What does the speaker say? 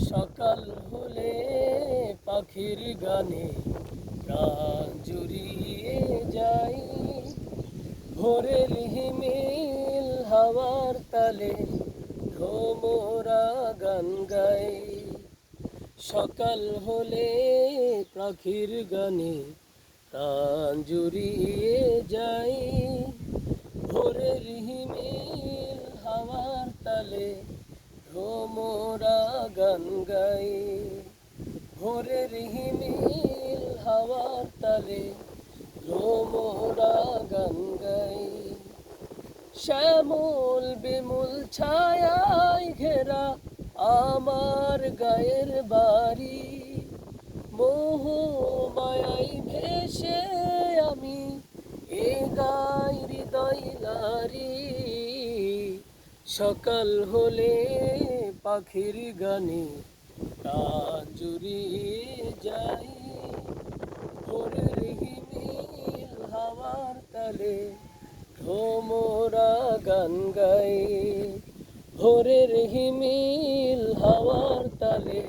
সকাল হলে পাখির গানে প্রাণ জুড়িয়ে যাই, ভোরের হিমেল হাওয়ার তালে ভ্রমরা গান গাই। সকাল হলে পাখির গানে প্রাণ জুড়িয়ে যাই, ভোরের হিমেল হাওয়ার তালে ভ্রমরা গান গাই। ভোরের হিমেল হাওয়ার তালে ভ্রমরা গান গাই। শ্যামল বিমূল ছায়ায় ঘেরা আমার গায়ের বাড়ি, মোহ মায়ায় ভেসে আমি এ গাই হৃদয় লারি। সকাল হলে পাখির গানে প্রাণ জুড়িয়ে যাই, ভোরের হিমেল হাওয়ার তালে ভ্রমরা গান গাই। ভোরের হিমেল হাওয়ার তালে